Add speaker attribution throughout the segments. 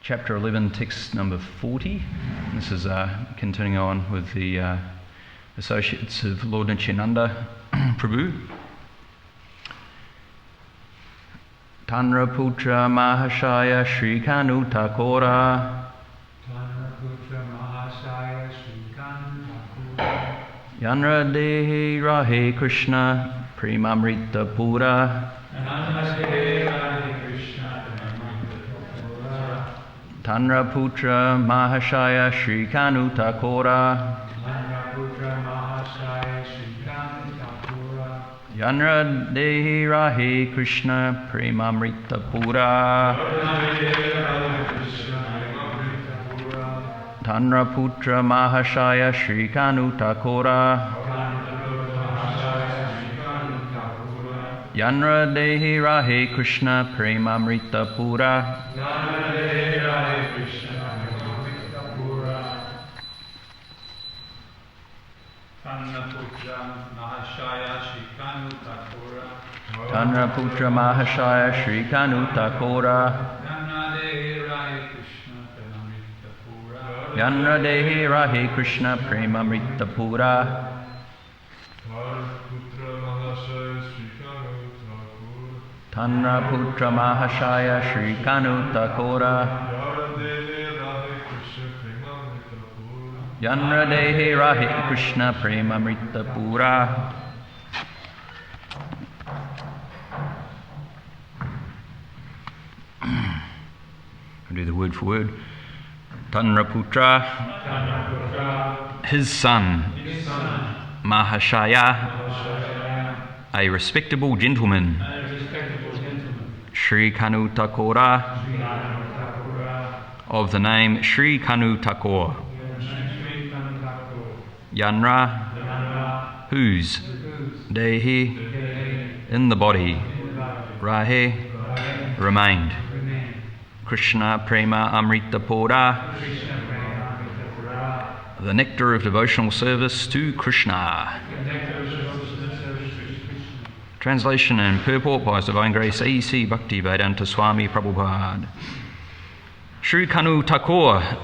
Speaker 1: chapter 11, text number 40. This is continuing on with the associates of Lord Nityananda Prabhu. Tanra Putra Mahashaya Sri Kanu Thakura Yanra Dehi Rahe Krishna Premamrita Pura Tanra Putra Mahashaya Sri Kanu Thakura Yanra Dehi Rahe Krishna Premamrita Pura Tanra Putra Mahashaya Sri Kanu Thakura Yanra Dehi Rahe Krishna Premamrita Pura Tanra Putra Mahashaya Sri Kanu Thakura Yanra Dehi Rahe Krishna Premamrita Pura Tanra Putra Mahashaya Sri Kanu Thakura Yanra Dehi Rahe Krishna Premamrita Pura. I'll do the word for word. Tanra Putra, his son, Mahashaya, a respectable gentleman, Sri Kanu Thakura, of the name Sri Kanu Thakur, Yanra, whose, Dehi, in the body, Rahe, remained, Krishna Prema Amrita Pura, the nectar of devotional service to Krishna. Translation and purport by His Divine Grace A.C. Bhaktivedanta Swami Prabhupada. Sri Kanu Thakur,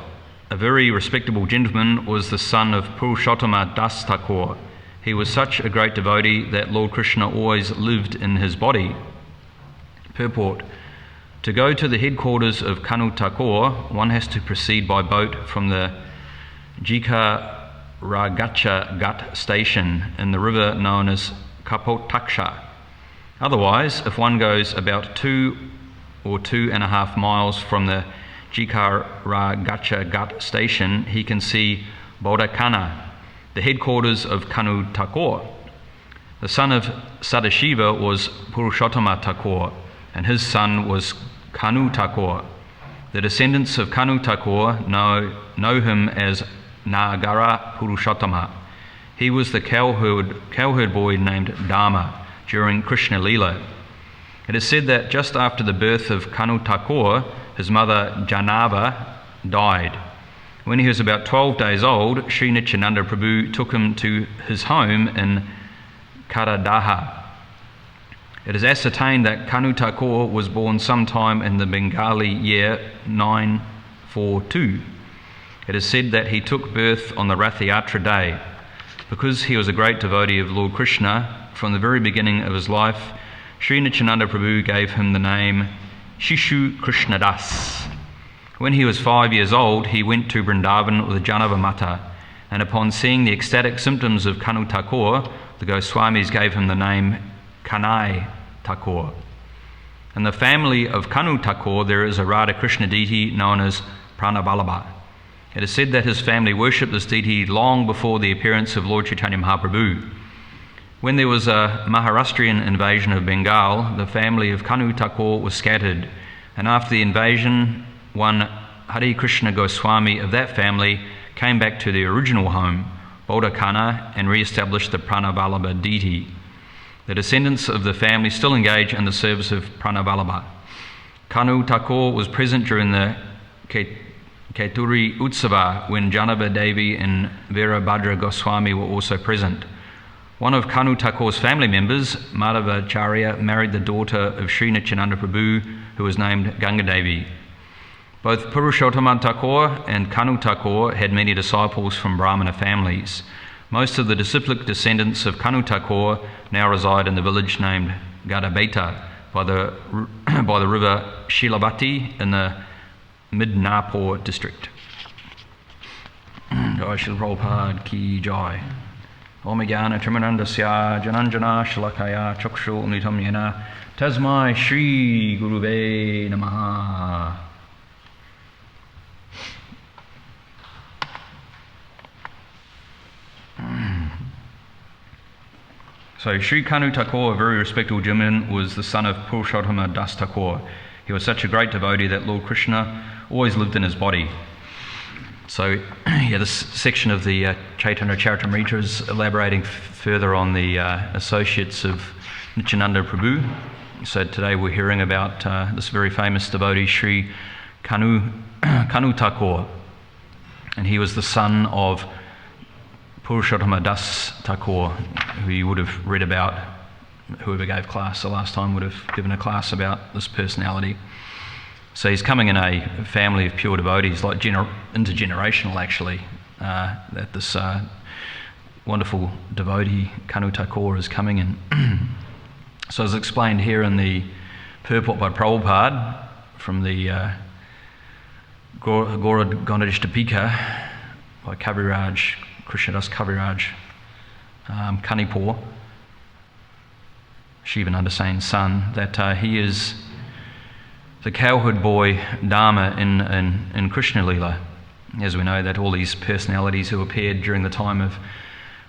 Speaker 1: a very respectable gentleman, was the son of Purushottama Das Thakur. He was such a great devotee that Lord Krishna always lived in his body. Purport. To go to the headquarters of Kanu Thakur, one has to proceed by boat from the Jikaragacha Ghat station in the river known as Kapotaksha. Otherwise, if one goes about 2 or 2.5 miles from the Jikaragacha Ghat station, he can see Bodhakana, the headquarters of Kanu Thakur. The son of Sadashiva was Purushottama Thakur, and his son was Kanu Thakur. The descendants of Kanu Thakur know him as Nagara Purushottama. He was the cowherd boy named Dharma during Krishna Lila. It is said that just after the birth of Kanu Thakur, his mother Janava died. When he was about 12 days old, Sri Nityananda Prabhu took him to his home in Karadaha. It is ascertained that Kanu Thakur was born sometime in the Bengali year 942. It is said that he took birth on the Rath Yatra day. Because he was a great devotee of Lord Krishna, from the very beginning of his life, Sri Nityananda Prabhu gave him the name Shishu Krishnadas. When he was 5 years old, he went to Vrindavan with Janava Mata, and upon seeing the ecstatic symptoms of Kanu Thakur, the Goswamis gave him the name Kanai Thakur. In the family of Kanu Thakur, there is a Radha Krishna deity known as Pranavalabha. It is said that his family worshipped this deity long before the appearance of Lord Chaitanya Mahaprabhu. When there was a Maharashtrian invasion of Bengal, the family of Kanu Thakur was scattered, and after the invasion, one Hare Krishna Goswami of that family came back to the original home, Bodhakana, and re-established the Pranavalabha deity. The descendants of the family still engage in the service of Pranavalabha. Kanu Thakur was present during the Keturi Utsava when Janava Devi and Virabhadra Goswami were also present. One of Kanu Thakur's family members, Madhavacharya, married the daughter of Sri Nityananda Prabhu, who was named Ganga Devi. Both Purushottama Thakur and Kanu Thakur had many disciples from Brahmana families. Most of the disciplic descendants of Kanu Thakur now reside in the village named Gadabeta by the river Shilabati in the Midnapur district. Jai Shri Prabhupada Ki Jai. Om Jnana Timirandasya Jananjana Shalakaya Chakshu Unitam Yena Tasmai Shri Guruve Namaha. So Sri Kanu Thakur, a very respectable gentleman, was the son of Purushottama Das Thakur. He was such a great devotee that Lord Krishna always lived in his body. So this section of the Caitanya Caritamrita is elaborating further on the associates of Nityananda Prabhu. So today we're hearing about this very famous devotee, Sri Kanu Thakur. And he was the son of Purushottama Das Thakur, who you would have read about. Whoever gave class the last time would have given a class about this personality. So he's coming in a family of pure devotees, like intergenerational actually, that this wonderful devotee Kanu Thakur is coming in. So as explained here in the purport by Prabhupada from the Gauradganadishtapika by Kaviraj, Krishnadas Kaviraj Kanipur, Shivananda Sain's son, that he is the cowherd boy Dharma in Krishna-lila. As we know, that all these personalities who appeared during the time of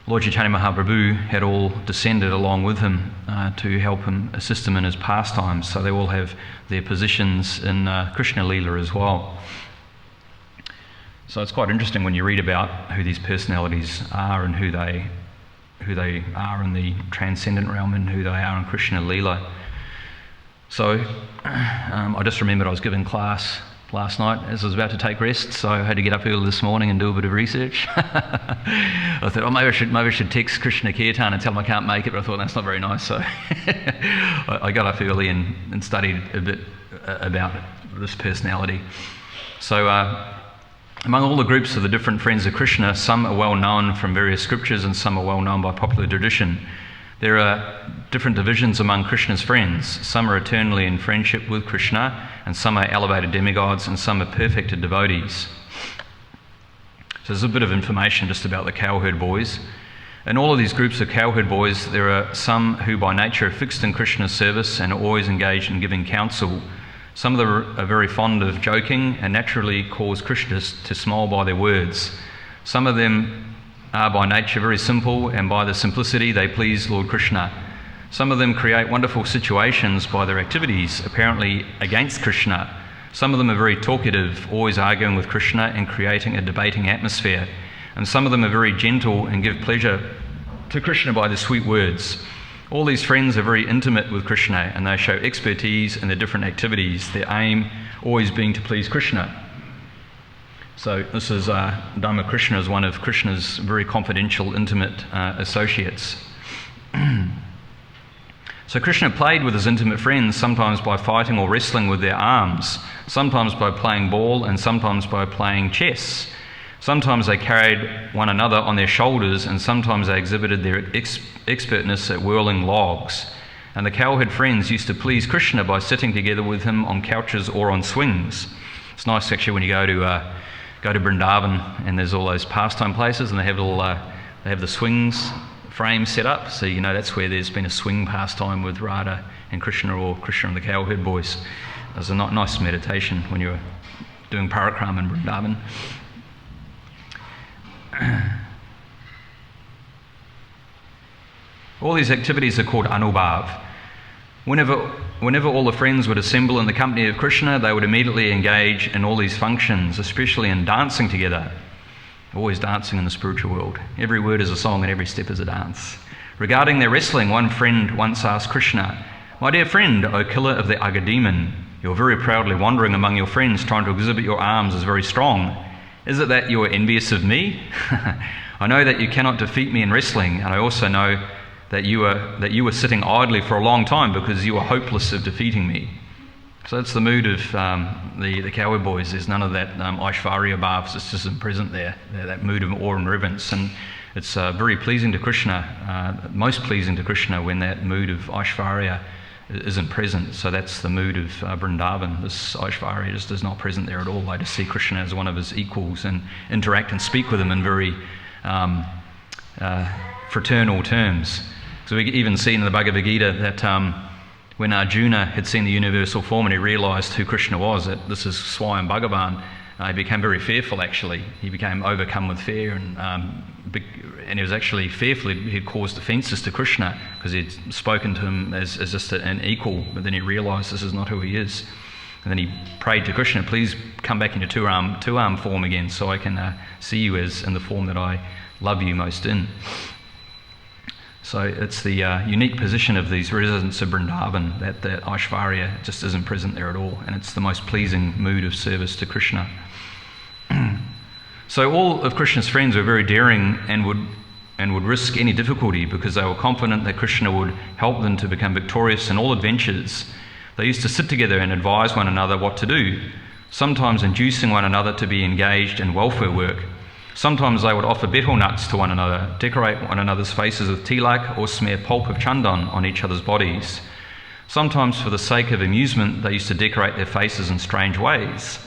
Speaker 1: Lord Chaitanya Mahaprabhu had all descended along with him to help him, assist him in his pastimes. So they all have their positions in Krishna-lila as well. So it's quite interesting when you read about who these personalities are and who they are in the transcendent realm and who they are in Krishna-lila. So I just remembered I was giving class last night as I was about to take rest, so I had to get up early this morning and do a bit of research. I thought, maybe I should text Krishna Kirtan and tell him I can't make it, but I thought that's not very nice, so I got up early and studied a bit about this personality. So among all the groups of the different friends of Krishna, some are well known from various scriptures and some are well known by popular tradition. There are different divisions among Krishna's friends. Some are eternally in friendship with Krishna, and some are elevated demigods, and some are perfected devotees. So there's a bit of information just about the cowherd boys. In all of these groups of cowherd boys, there are some who by nature are fixed in Krishna's service and are always engaged in giving counsel. Some of them are very fond of joking and naturally cause Krishna to smile by their words. Some of them are by nature very simple, and by the simplicity they please Lord Krishna. Some of them create wonderful situations by their activities, apparently against Krishna. Some of them are very talkative, always arguing with Krishna and creating a debating atmosphere. And some of them are very gentle and give pleasure to Krishna by their sweet words. All these friends are very intimate with Krishna and they show expertise in their different activities, their aim always being to please Krishna. So this is Dhamma Krishna is one of Krishna's very confidential, intimate associates. So Krishna played with his intimate friends, sometimes by fighting or wrestling with their arms, sometimes by playing ball and sometimes by playing chess. Sometimes they carried one another on their shoulders and sometimes they exhibited their expertness at whirling logs. And the cowherd friends used to please Krishna by sitting together with him on couches or on swings. It's nice actually when you go to Vrindavan and there's all those pastime places and they have the swings frame set up, so you know that's where there's been a swing pastime with Radha and Krishna or Krishna and the cowherd boys. There's a nice meditation when you're doing parakram in Vrindavan. All these activities are called anubhav. Whenever all the friends would assemble in the company of Krishna, they would immediately engage in all these functions, especially in dancing together. Always dancing in the spiritual world. Every word is a song and every step is a dance. Regarding their wrestling, one friend once asked Krishna, "My dear friend, O killer of the Aga demon, you're very proudly wandering among your friends trying to exhibit your arms as very strong. Is it that you are envious of me? I know that you cannot defeat me in wrestling, and I also know that you were sitting idly for a long time because you were hopeless of defeating me." So that's the mood of the cowherd boys. There's none of that Aishvarya bhavs that's just present there, that mood of awe and reverence. And it's very pleasing to Krishna, most pleasing to Krishna when that mood of Aishvarya isn't present. So that's the mood of Vrindavan. This Aishvarya just is not present there at all. I just see Krishna as one of his equals and interact and speak with him in very fraternal terms. So we even see in the Bhagavad Gita that when Arjuna had seen the universal form and he realised who Krishna was, that this is Swayam Bhagavan, he became very fearful actually. He became overcome with fear and he was actually fearful. He'd caused offences to Krishna because he'd spoken to him as just an equal, but then he realised this is not who he is. And then he prayed to Krishna, please come back into two-arm form again so I can see you as in the form that I love you most in. So it's the unique position of these residents of Vrindavan that Aishvarya just isn't present there at all, and it's the most pleasing mood of service to Krishna. So all of Krishna's friends were very daring and would risk any difficulty because they were confident that Krishna would help them to become victorious in all adventures. They used to sit together and advise one another what to do, sometimes inducing one another to be engaged in welfare work. Sometimes they would offer betel nuts to one another, decorate one another's faces with tilak, or smear pulp of chandan on each other's bodies. Sometimes for the sake of amusement, they used to decorate their faces in strange ways.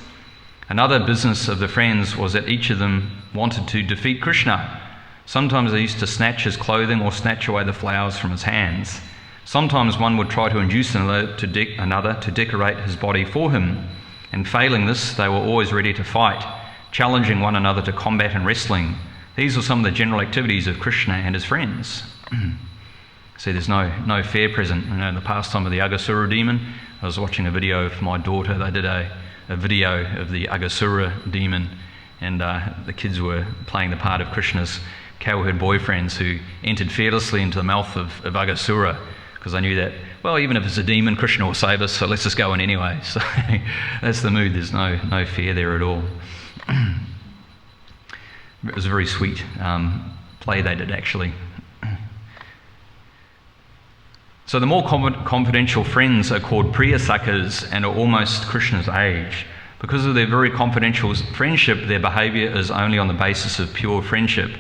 Speaker 1: Another business of the friends was that each of them wanted to defeat Krishna. Sometimes they used to snatch his clothing or snatch away the flowers from his hands. Sometimes one would try to induce another to decorate his body for him, and failing this, they were always ready to fight, challenging one another to combat and wrestling. These were some of the general activities of Krishna and his friends. See, there's no fear present. You know, the pastime of the Aghasura demon. I was watching a video of my daughter. They did a video of the Aghasura demon, and the kids were playing the part of Krishna's cowherd boyfriends who entered fearlessly into the mouth of Aghasura because they knew that, well, even if it's a demon, Krishna will save us, so let's just go in anyway. So that's the mood. There's no fear there at all. It was a very sweet play they did actually. So the more confidential friends are called Priyasakhas and are almost Krishna's age. Because of their very confidential friendship, their behaviour is only on the basis of pure friendship.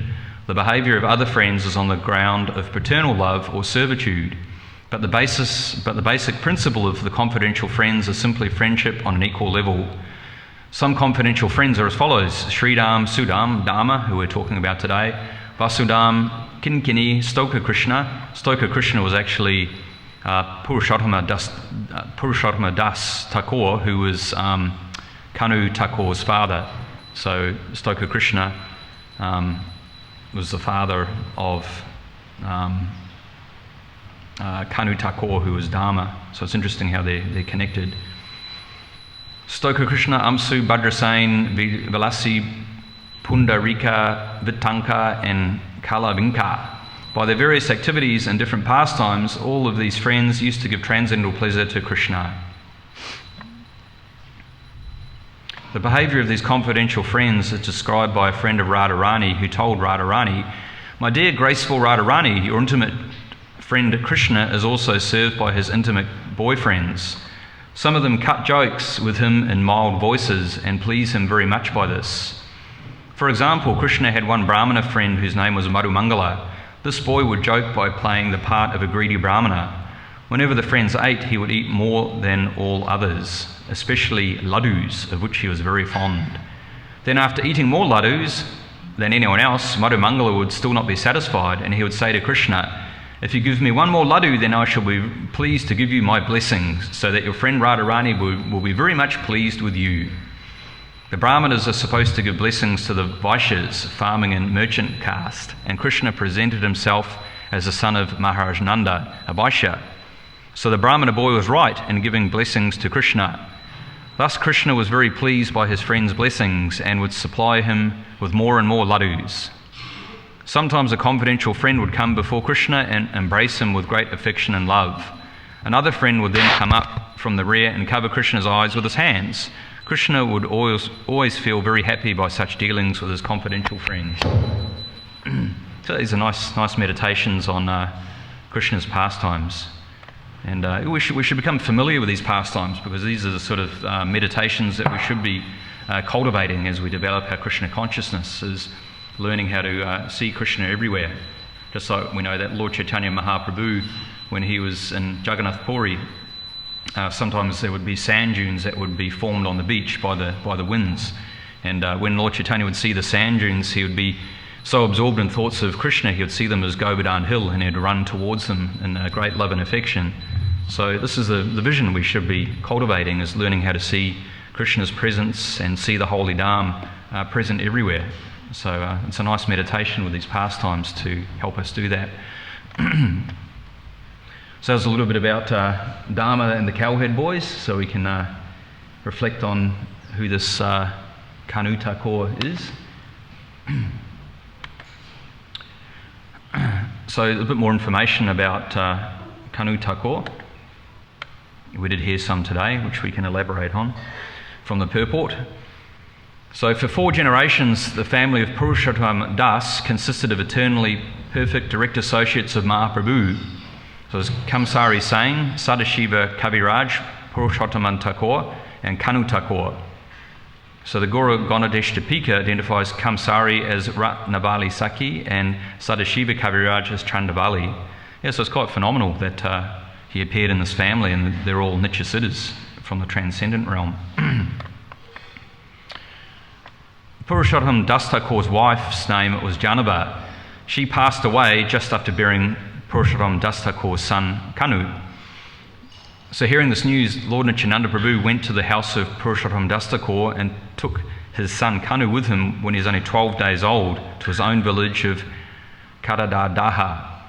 Speaker 1: The behaviour of other friends is on the ground of paternal love or servitude. But the basic principle of the confidential friends is simply friendship on an equal level. Some confidential friends are as follows: Sridham, Sudam, Dharma, who we're talking about today, Vasudam, Kinkini, Stoka Krishna. Stoka Krishna was actually Purushottama Das Thakur, who was Kanu Thakur's father. So Stoka Krishna was the father of Kanu Thakur, who was Dharma. So it's interesting how they're connected. Stoka Krishna, Amsu, Bhadrasain, Vilasi, Pundarika, Vitanka, and Kalavinka. By their various activities and different pastimes, all of these friends used to give transcendental pleasure to Krishna. The behaviour of these confidential friends is described by a friend of Radharani who told Radharani, "My dear graceful Radharani, your intimate friend Krishna is also served by his intimate boyfriends. Some of them cut jokes with him in mild voices and please him very much by this. For example, Krishna had one Brahmana friend whose name was Madhumangala. This boy would joke by playing the part of a greedy Brahmana. Whenever the friends ate, he would eat more than all others, especially laddus, of which he was very fond. Then after eating more laddus than anyone else, Madhumangala would still not be satisfied, and he would say to Krishna, 'If you give me one more laddu, then I shall be pleased to give you my blessings, so that your friend Radharani will be very much pleased with you.' The Brahmanas are supposed to give blessings to the Vaishyas, farming and merchant caste, and Krishna presented himself as the son of Maharaj Nanda, a Vaishya. So the Brahmana boy was right in giving blessings to Krishna. Thus Krishna was very pleased by his friend's blessings and would supply him with more and more laddus. Sometimes a confidential friend would come before Krishna and embrace him with great affection and love. Another friend would then come up from the rear and cover Krishna's eyes with his hands. Krishna would always feel very happy by such dealings with his confidential friends." So these are nice meditations on Krishna's pastimes. And we should become familiar with these pastimes, because these are the sort of meditations that we should be cultivating as we develop our Krishna consciousness, is learning how to see Krishna everywhere. Just like we know that Lord Caitanya Mahaprabhu, when he was in Jagannath Puri, sometimes there would be sand dunes that would be formed on the beach by the winds. And when Lord Caitanya would see the sand dunes, he would be so absorbed in thoughts of Krishna, he would see them as Govardhan Hill, and he'd run towards them in great love and affection. So this is the vision we should be cultivating, is learning how to see Krishna's presence and see the holy Dham present everywhere. So it's a nice meditation with these pastimes to help us do that. So there's a little bit about Dharma and the Cowhead Boys, so we can reflect on who this Kanu Thakur is. So a bit more information about Kanu Thakur. We did hear some today, which we can elaborate on from the purport. So for 4 generations, the family of Purushottam Das consisted of eternally perfect direct associates of Mahaprabhu. So it was Kamsari Sain, Sadashiva Kaviraj, Purushottam Thakur, and Kanu Thakur. So the Guru Ganadesh Dipika identifies Kamsari as Ratnavali Saki and Sadashiva Kaviraj as Chandavali. Yeah, so it's quite phenomenal that he appeared in this family, and they're all Nityasiddhas from the transcendent realm. Purushottam Das Thakur's wife's name was Janava. She passed away just after bearing Purushottam Das Thakur's son Kanu. So hearing this news, Lord Nityananda Prabhu went to the house of Purushottam Das Thakur and took his son Kanu with him when he was only 12 days old to his own village of Kadadadaha.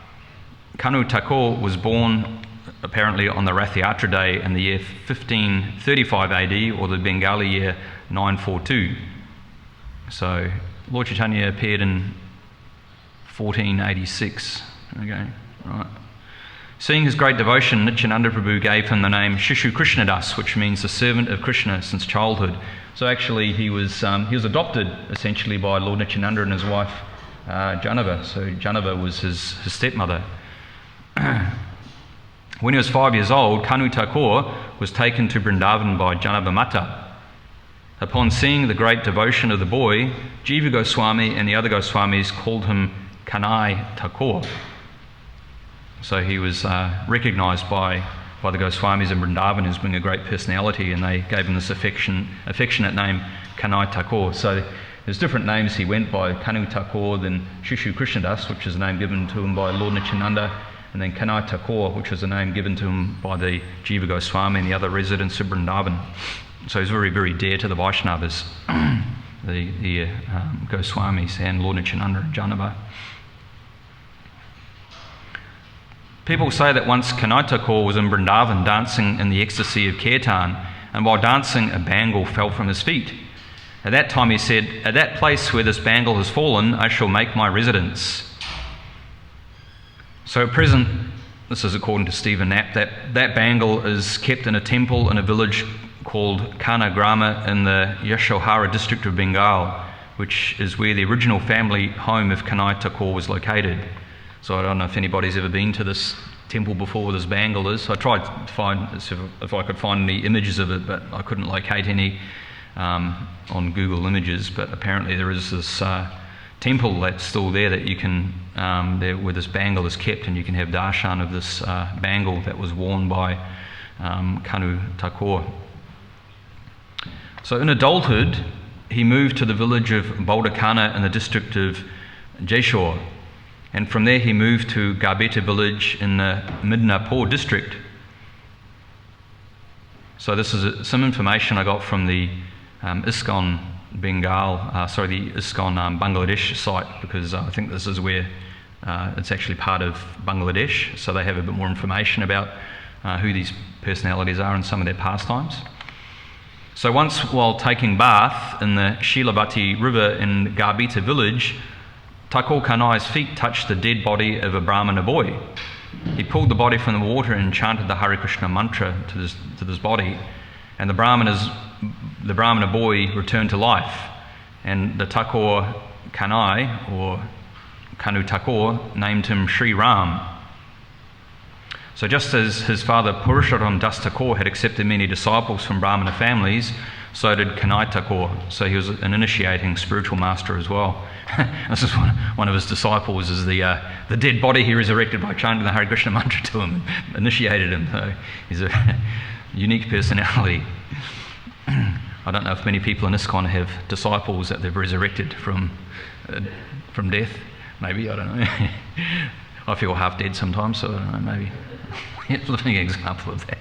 Speaker 1: Kanu Thakur was born apparently on the Rath Yatra day in the year 1535 AD, or the Bengali year 942. So Lord Caitanya appeared in 1486. Okay, right. Seeing his great devotion, Nityananda Prabhu gave him the name Shishu Krishnadas, which means the servant of Krishna since childhood. So actually he was adopted essentially by Lord Nityananda and his wife Janava. So Janava was his stepmother. When he was 5 years old, Kanu Thakur was taken to Vrindavan by Janava Mata. Upon seeing the great devotion of the boy, Jiva Goswami and the other Goswamis called him Kanai Thakur. So he was recognised by the Goswamis in Vrindavan as being a great personality, and they gave him this affectionate name, Kanai Thakur. So there's different names he went by, Kanu Thakur, then Shishu Krishnadas, which is a name given to him by Lord Nityananda, and then Kanai Thakur, which was a name given to him by the Jiva Goswami and the other residents of Vrindavan. So he's very, very dear to the Vaishnavas, the Goswamis and Lord Nityananda and Janava. People say that once Kanai Thakur was in Vrindavan dancing in the ecstasy of kirtan, and while dancing a bangle fell from his feet. At that time he said, "At that place where this bangle has fallen, I shall make my residence." So at present, this is according to Stephen Knapp, that bangle is kept in a temple in a village called Kanagrama in the Yashohara district of Bengal, which is where the original family home of Kanai Thakur was located. So I don't know if anybody's ever been to this temple before where this bangle is. I tried to find if I could find any images of it, but I couldn't locate any on Google Images. But apparently there is this temple that's still there that you can, there where this bangle is kept, and you can have darshan of this bangle that was worn by Kanu Thakur. So in adulthood, he moved to the village of Baldakana in the district of Jeshore, and from there he moved to Garbeta village in the Midnapur district. So this is some information I got from the ISKCON the ISKCON Bangladesh site, because I think this is where it's actually part of Bangladesh, so they have a bit more information about who these personalities are and some of their pastimes. So once while taking bath in the Shilavati river in Garbeta village, Thakur Kanai's feet touched the dead body of a Brahmana boy. He pulled the body from the water and chanted the Hare Krishna mantra to this body, and the Brahmana boy returned to life, and the Thakur Kanai, or Kanu Thakur, named him Sri Ram. So just as his father Purushottam Das Thakur had accepted many disciples from Brahmana families, so did Kanai Thakur. So he was an initiating spiritual master as well. This is one of his disciples, is the dead body he resurrected by chanting the Hare Krishna mantra to him, initiated him. So he's a unique personality. I don't know if many people in ISKCON have disciples that they've resurrected from death. Maybe, I don't know. I feel half dead sometimes, so I don't know, maybe. It's a living example of that.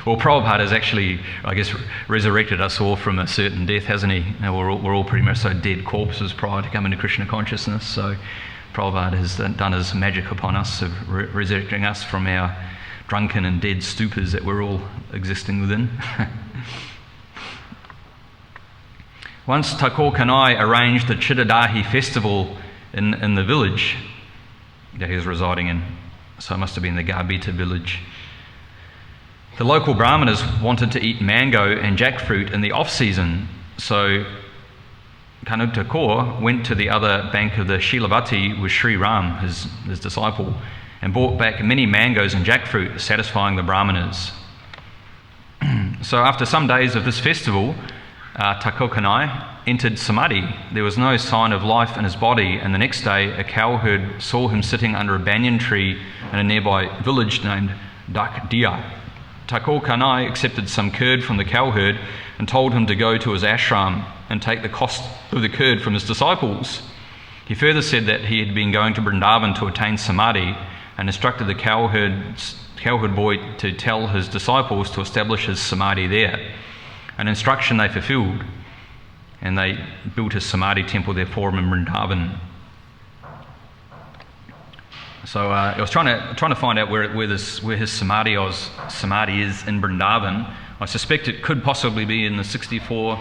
Speaker 1: Well, Prabhupada has actually, I guess, resurrected us all from a certain death, hasn't he? We're all pretty much so dead corpses prior to coming to Krishna consciousness, so Prabhupada has done his magic upon us of resurrecting us from our drunken and dead stupors that we're all existing within. Once Thakur Kanai arranged the Chittadahi festival in the village that he was residing in, so it must have been the Garbita village. The local Brahmanas wanted to eat mango and jackfruit in the off-season, so Kanu Thakur went to the other bank of the Shilavati with Sri Ram, his disciple, and brought back many mangoes and jackfruit, satisfying the Brahmanas. So after some days of this festival, Thakur Kanai entered Samadhi. There was no sign of life in his body, and the next day a cowherd saw him sitting under a banyan tree in a nearby village named Dakdia. Thakur Kanai accepted some curd from the cowherd and told him to go to his ashram and take the cost of the curd from his disciples. He further said that he had been going to Vrindavan to attain Samadhi and instructed the cowherd boy to tell his disciples to establish his Samadhi there. An instruction they fulfilled, and they built his Samadhi temple there for him in Vrindavan. So I was trying to find out where his Samadhi is in Vrindavan. I suspect it could possibly be in the 64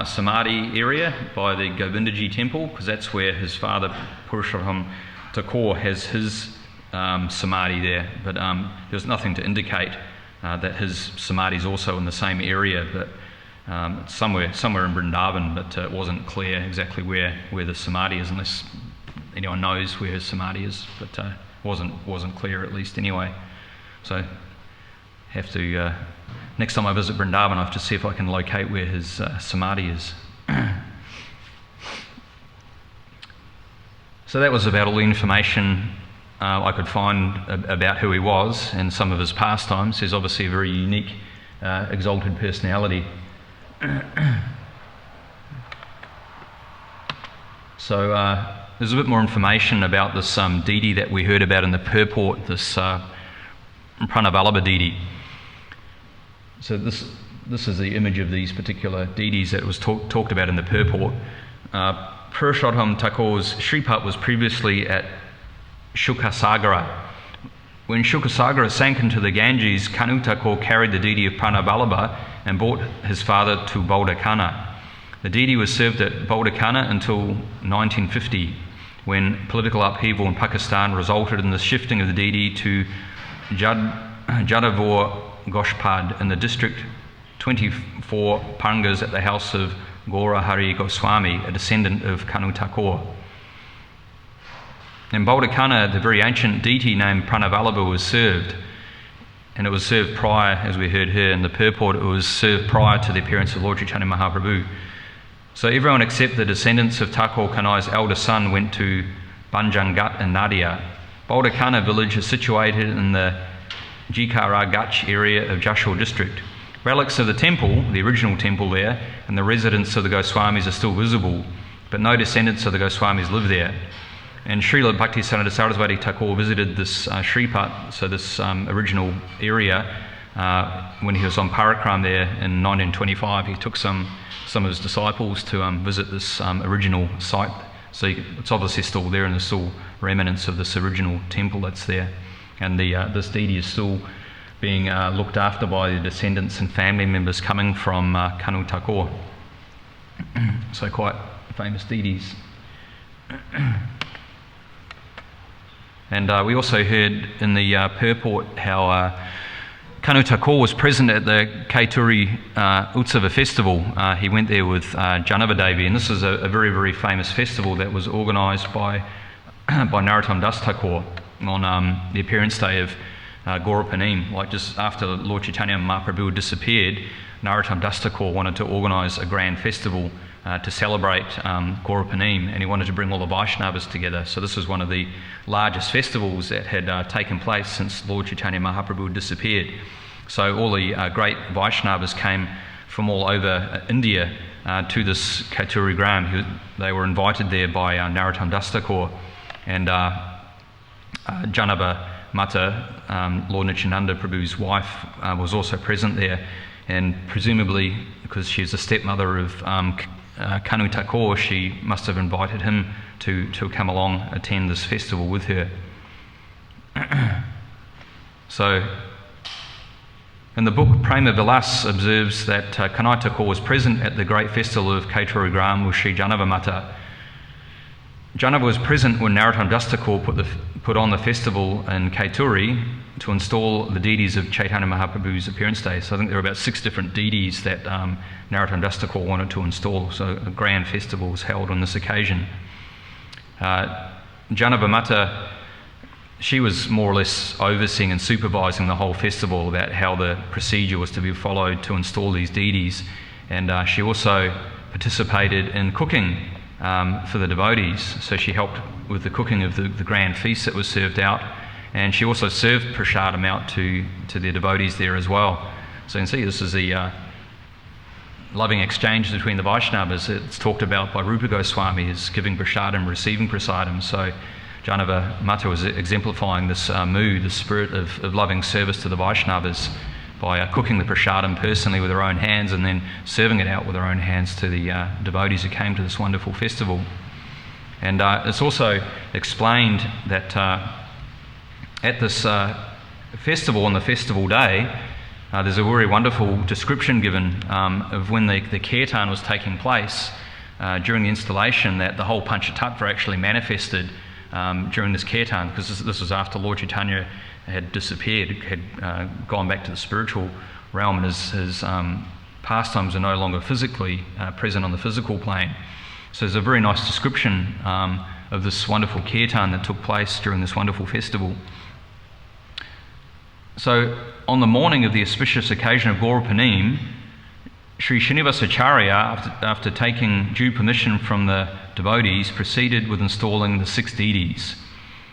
Speaker 1: Samadhi area by the Govindaji temple, because that's where his father Purushottam Thakur has his Samadhi there. But there's nothing to indicate that his Samadhi is also in the same area, but it's somewhere in Vrindavan, but it wasn't clear exactly where the Samadhi is, unless anyone knows where his Samadhi is, but wasn't clear, at least anyway. So have to next time I visit Vrindavan, I have to see if I can locate where his Samadhi is. So that was about all the information I could find about who he was and some of his pastimes. He's obviously a very unique, exalted personality. So there's a bit more information about this deity that we heard about in the purport, this Pranavallabha deity. So this is the image of these particular deities that was talked about in the purport. Purushottam Thakur's Shripat was previously at Shukasagara. When Shukasagara sank into the Ganges, Kanu Thakur carried the deity of Pranavallabha and brought his father to Baldakana. The deity was served at Baldakana until 1950, when political upheaval in Pakistan resulted in the shifting of the deity to Jadavur Goshpad in the district 24 Pangas at the house of Gora Hari Goswami, a descendant of Kanu Thakur. In Baldakana, the very ancient deity named Pranavallabha was served, and it was served prior, as we heard here in the purport, it was served prior to the appearance of Lord Chaitanya Mahaprabhu. So everyone except the descendants of Thakur Kanai's elder son went to Banjangat and Nadia. Baldakana village is situated in the Jikaragach area of Jashore district. Relics of the temple, the original temple there, and the residence of the Goswamis are still visible, but no descendants of the Goswamis live there. And Srila Bhaktisiddhanta Saraswati Thakur visited this Shripat, so this original area, when he was on Parakram there in 1925. He took some of his disciples to visit this original site. So it's obviously still there, and there's still remnants of this original temple that's there. And this deity is still being looked after by the descendants and family members coming from Kanu Thakur. So quite famous deities. And we also heard in the purport how Kanu Thakur was present at the Kaituri Utsava festival. He went there with Janavadevi, and this is a very, very famous festival that was organised by Narottam Das Thakur. the appearance day of Gaurapanim. Like just after Lord Caitanya Mahaprabhu had disappeared, Narottam Das Thakur wanted to organise a grand festival to celebrate Gaurapanim, and he wanted to bring all the Vaishnavas together. So this was one of the largest festivals that had taken place since Lord Caitanya Mahaprabhu had disappeared. So all the great Vaishnavas came from all over India to this Caituri Gram. They were invited there by Narottam Das Thakur, and Janava Mata, Lord Nityananda Prabhu's wife, was also present there, and presumably because she's a stepmother of Kanu Thakur, she must have invited him to come along, attend this festival with her. So, in the book Prema Vilas observes that Kanai Thakur was present at the great festival of Caituri Gram with Sri Janava Mata. Janava was present when Narottam Das Thakur put on the festival in Caituri to install the deities of Chaitanya Mahaprabhu's appearance day. So I think there were about 6 different deities that Narottam Das Thakur wanted to install. So a grand festival was held on this occasion. Janava Mata, she was more or less overseeing and supervising the whole festival about how the procedure was to be followed to install these deities. And she also participated in cooking for the devotees. So she helped with the cooking of the grand feast that was served out, and she also served prasadam out to the devotees there as well. So you can see this is the loving exchange between the Vaishnavas. It's talked about by Rupa Goswami as giving prasadam, receiving prasadam. So Janava Mata was exemplifying this mood, the spirit of loving service to the Vaishnavas by cooking the prasadam personally with her own hands and then serving it out with her own hands to the devotees who came to this wonderful festival. And it's also explained that at this festival, on the festival day, there's a very wonderful description given of when the kirtan was taking place during the installation, that the whole Panchatattva actually manifested during this kirtan, because this was after Lord Caitanya had disappeared, had gone back to the spiritual realm, and his pastimes are no longer physically present on the physical plane. So there's a very nice description of this wonderful kirtan that took place during this wonderful festival. So on the morning of the auspicious occasion of Gaurapanim, Sri Srinivasacharya, after taking due permission from the devotees, proceeded with installing the 6 deities.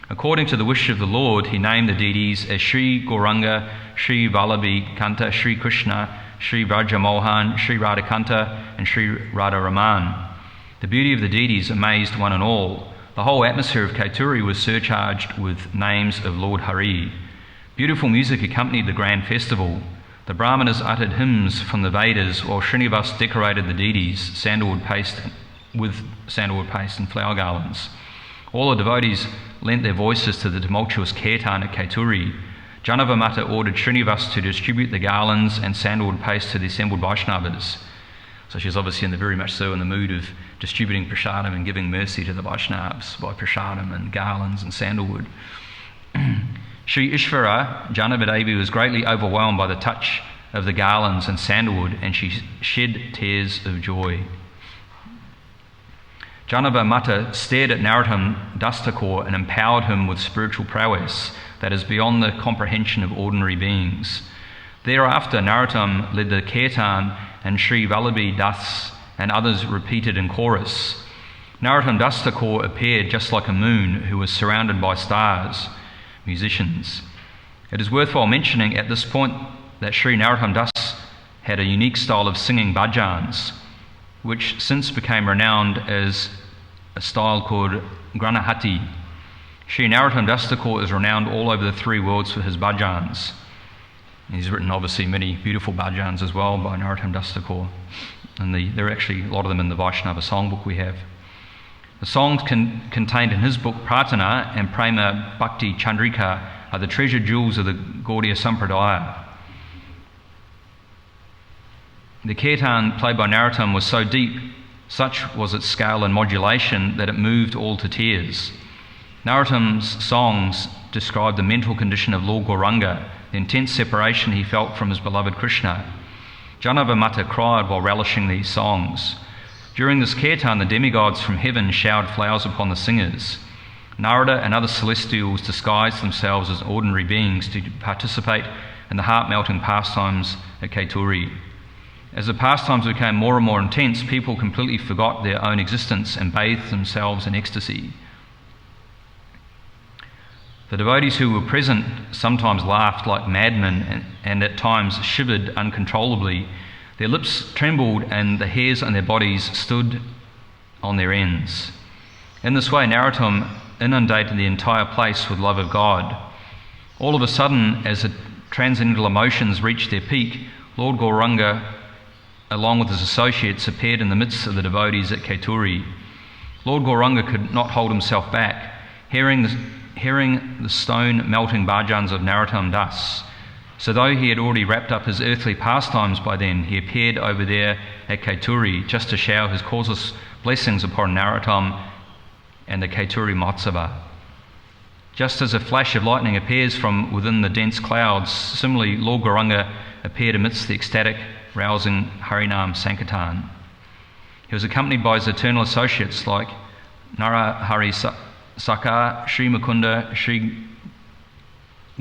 Speaker 1: According to the wish of the Lord, he named the deities as Sri Gauranga, Sri Vallabhi Kanta, Sri Krishna, Sri Vraja Mohan, Sri Radhakanta, and Sri Radharaman. The beauty of the deities amazed one and all. The whole atmosphere of Caituri was surcharged with names of Lord Hari. Beautiful music accompanied the grand festival. The Brahmanas uttered hymns from the Vedas, while Srinivas decorated the deities with sandalwood paste and flower garlands. All the devotees lent their voices to the tumultuous kirtan at Caituri. Janava Mata ordered Srinivas to distribute the garlands and sandalwood paste to the assembled Vaishnavas. So she's obviously very much so in the mood of distributing prasadam and giving mercy to the Vaishnavas by prasadam and garlands and sandalwood. Sri Ishvara, Janava Devi, was greatly overwhelmed by the touch of the garlands and sandalwood, and she shed tears of joy. Janava Mata stared at Narottam Das Thakur and empowered him with spiritual prowess that is beyond the comprehension of ordinary beings. Thereafter, Narottam led the kirtan, and Sri Vallabhi Das and others repeated in chorus. Narottam Das Thakur appeared just like a moon who was surrounded by stars, musicians. It is worthwhile mentioning at this point that Sri Narottam Das had a unique style of singing bhajans, which since became renowned as a style called Granahati. Sri Narottam Das Thakur is renowned all over the 3 worlds for his bhajans. He's written obviously many beautiful bhajans as well by Narottam Das Thakur, and there are actually a lot of them in the Vaishnava songbook we have. The songs contained in his book Pratana and Prema Bhakti Chandrika are the treasure jewels of the Gaudiya Sampradaya. The kirtan played by Narottam was so deep, such was its scale and modulation, that it moved all to tears. Narottam's songs described the mental condition of Lord Gauranga, the intense separation he felt from his beloved Krishna. Janava Mata cried while relishing these songs. During this kirtan, the demigods from heaven showered flowers upon the singers. Narada and other celestials disguised themselves as ordinary beings to participate in the heart-melting pastimes at Kaituri. As the pastimes became more and more intense, people completely forgot their own existence and bathed themselves in ecstasy. The devotees who were present sometimes laughed like madmen and at times shivered uncontrollably. Their lips trembled and the hairs on their bodies stood on their ends. In this way, Narottam inundated the entire place with love of God. All of a sudden, as the transcendental emotions reached their peak, Lord Gauranga, along with his associates, appeared in the midst of the devotees at Kaituri. Lord Gauranga could not hold himself back. Hearing the stone-melting bhajans of Narottam Das, so though he had already wrapped up his earthly pastimes by then, he appeared over there at Kaituri just to shower his causeless blessings upon Narottam and the Kaituri Mahotsava. Just as a flash of lightning appears from within the dense clouds, similarly Lord Gauranga appeared amidst the ecstatic, rousing Harinam Sankirtan. He was accompanied by his eternal associates like Narahari Sakar, Sri Mukunda, Sri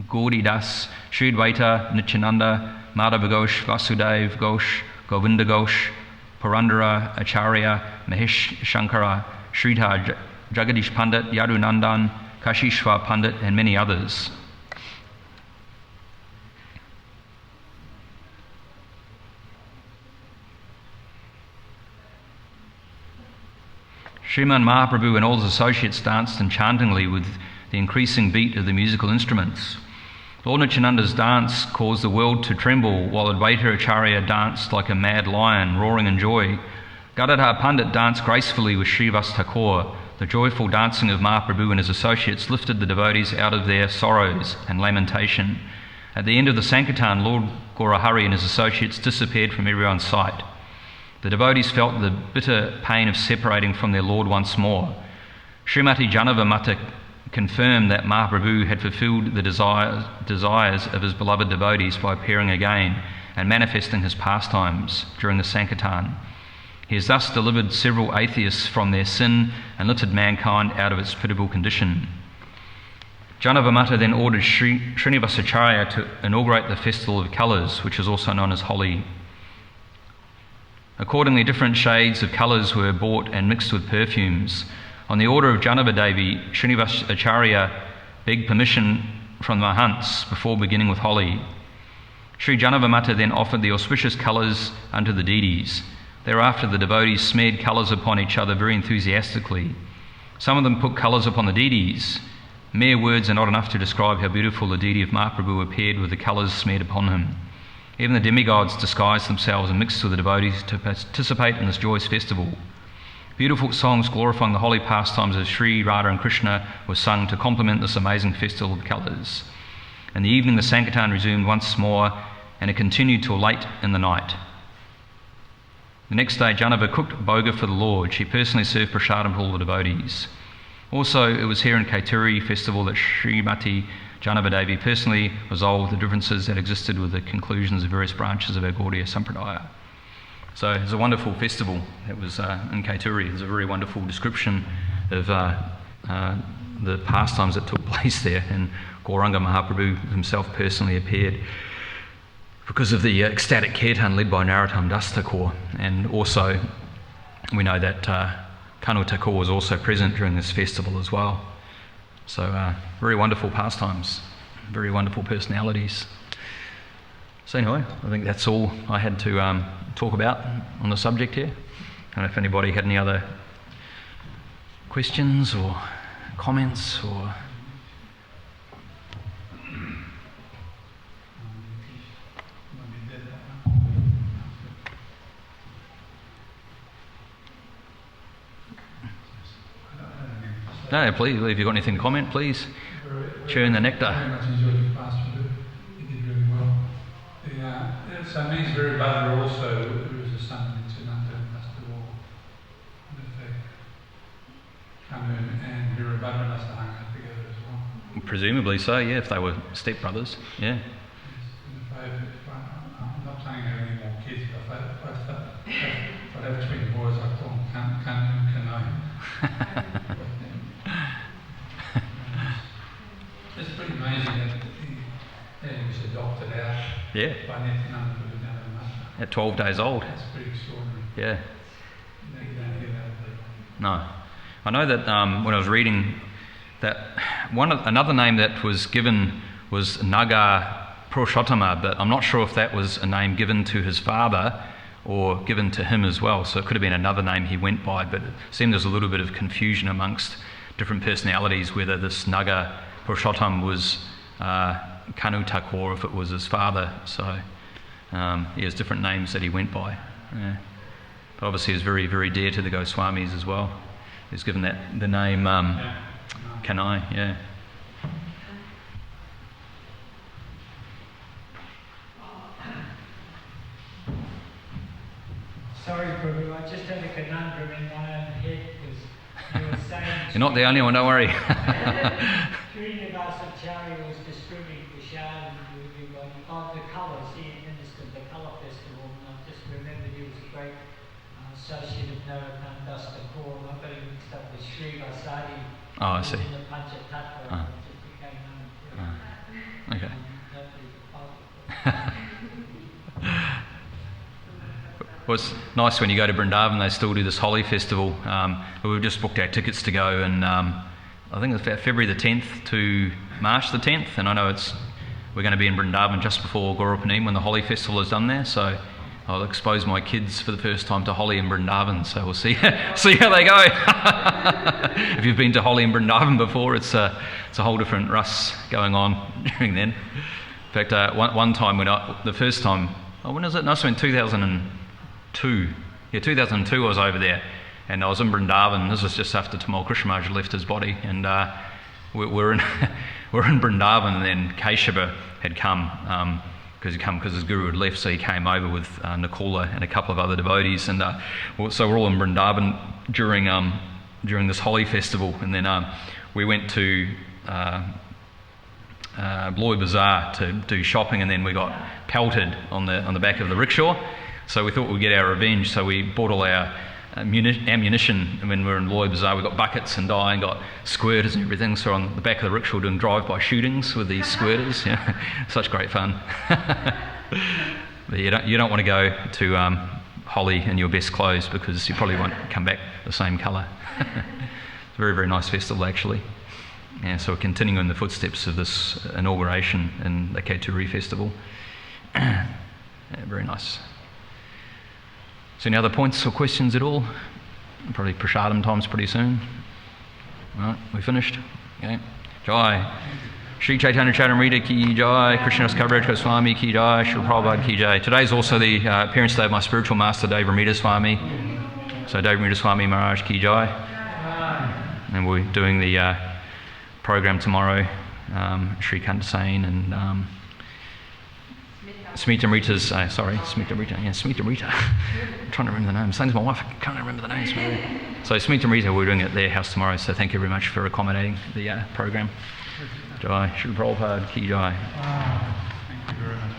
Speaker 1: Gaudi Das, Sri Advaita, Nityananda, Madhava Ghosh, Vasudev Ghosh, Govinda Ghosh, Purandara, Acharya, Mahesh Shankara, Sridhar Jagadish Pandit, Yadu Nandan, Kashishwar Pandit, and many others. Sriman Mahaprabhu and all his associates danced enchantingly with the increasing beat of the musical instruments. Lord Nityananda's dance caused the world to tremble, while Advaita Acharya danced like a mad lion, roaring in joy. Gadadhar Pandit danced gracefully with Srivas Thakur. The joyful dancing of Mahaprabhu and his associates lifted the devotees out of their sorrows and lamentation. At the end of the Sankirtan, Lord Gaurahari and his associates disappeared from everyone's sight. The devotees felt the bitter pain of separating from their Lord once more. Srimati Janava Mata confirmed that Mahaprabhu had fulfilled the desires of his beloved devotees by appearing again and manifesting his pastimes during the Sankirtan. He has thus delivered several atheists from their sin and lifted mankind out of its pitiable condition. Janava Mata then ordered Srinivasacharya to inaugurate the Festival of Colours, which is also known as Holi. Accordingly, different shades of colours were bought and mixed with perfumes. On the order of Janava Devi, Srinivasacharya begged permission from the Mahants before beginning with Holi. Sri Janava Mata then offered the auspicious colours unto the deities. Thereafter, the devotees smeared colours upon each other very enthusiastically. Some of them put colours upon the deities. Mere words are not enough to describe how beautiful the deity of Mahaprabhu appeared with the colours smeared upon him. Even the demigods disguised themselves and mixed with the devotees to participate in this joyous festival. Beautiful songs glorifying the holy pastimes of Sri Radha and Krishna were sung to complement this amazing festival of colours. In the evening, the Sankirtan resumed once more, and it continued till late in the night. The next day, Janava cooked bhoga for the Lord. She personally served prasadam for all the devotees. Also, it was here in Kaituri festival that Srimati Janava Devi personally resolved the differences that existed with the conclusions of various branches of our Gaudiya Sampradaya. So it's a wonderful festival that was in Kaituri. There's a very wonderful description of the pastimes that took place there, and Gauranga Mahaprabhu himself personally appeared because of the ecstatic kirtan led by Narottam Das Thakur, and also we know that Kanu Thakur was also present during this festival as well. So very wonderful pastimes, very wonderful personalities. So anyway, I think that's all I had to talk about on the subject here. I don't know if anybody had any other questions or comments or... No, please, if you've got anything to comment, please churn the nectar.
Speaker 2: I very much enjoyed your pastor. You did really well. So means very bad also, there is a son in Nityananda and Pastor Wall. Kanu and Virabhadra must have hung out together as well.
Speaker 1: Presumably so, yeah, if they were stepbrothers, yeah.
Speaker 2: I'm not saying I have any more kids, but if I have twin boys, I call them Kanu and Kanu. out
Speaker 1: Yeah.
Speaker 2: by Nityananda Buddhadhyana Master.
Speaker 1: At 12 days old.
Speaker 2: That's pretty extraordinary.
Speaker 1: Yeah.
Speaker 2: You don't hear that a lot.
Speaker 1: No. I know that when I was reading that another name that was given was Naga Purushotama, but I'm not sure if that was a name given to his father or given to him as well. So it could have been another name he went by, but it seemed there's a little bit of confusion amongst different personalities whether this Naga Purushottam was Kanutak or if it was his father. So he has different names that he went by. Yeah. But obviously he was very, very dear to the Goswamis as well. He was given the name Kanai, yeah.
Speaker 3: Sorry, Prabhu, I just had a conundrum in my own head because you were saying...
Speaker 1: You're not the only one, don't worry.
Speaker 3: Srinivasacharya was distributing prasad and everybody of the colours. He administered the colour festival, and I just remembered he was a great associate of Narottam Das Thakur. I got him mixed up with Sri Vasadi.
Speaker 1: Oh, I see.
Speaker 3: In the Panchatattva, which just became known.
Speaker 1: Okay. Well, it's nice when you go to Vrindavan, they still do this Holi festival. We've just booked our tickets to go, and I think it's about February the 10th to March the 10th, and I know we're going to be in Vrindavan just before Gaurapanima when the Holi festival is done there, so I'll expose my kids for the first time to Holi in Vrindavan, so we'll see how they go. If you've been to Holi in Vrindavan before, it's a whole different russ going on during then. In fact, one time when the first time, when was it? No, so in 2002. Yeah, 2002 I was over there, and I was in Vrindavan. This was just after Tamal Krishna Maharaj left his body, and we're in Vrindavan, and then Keshava had come because his guru had left, so he came over with Nikula and a couple of other devotees, and so we're all in Vrindavan during this Holi festival, and then we went to Bloy Bazaar to do shopping, and then we got pelted on the back of the rickshaw. So we thought we'd get our revenge, so we bought all our ammunition. When we were in Loy Bazaar, we got buckets and dye and got squirters and everything. So on the back of the rickshaw doing drive-by shootings with these squirters. Yeah, such great fun. But you don't want to go to Holi in your best clothes because you probably won't come back the same colour. It's a very, very nice festival actually. Yeah, so we're continuing in the footsteps of this inauguration in the Kaituri festival. Yeah, very nice. So any other points or questions at all? Probably prasadam time's pretty soon. All right, we finished? Okay. Jai. Shri Caitanya Caritamrita ki jai. Krishnadas Kaviraj Goswami ki jai. Shri Prabhupada ki jai. Today's also the appearance day of my spiritual master, Caitanya Swami. So Caitanya Swami Maharaj ki jai. And we're doing the program tomorrow. Shri Kantasain and... Smita-Rita's, Smita-Rita, yeah, Smita-Rita. I'm trying to remember the name. Same as my wife, I can't remember the names. So Smita-Rita, we're doing it at their house tomorrow, so thank you very much for accommodating the program. Jai, Shri Prabhupada, ki jai.
Speaker 2: Thank you very much.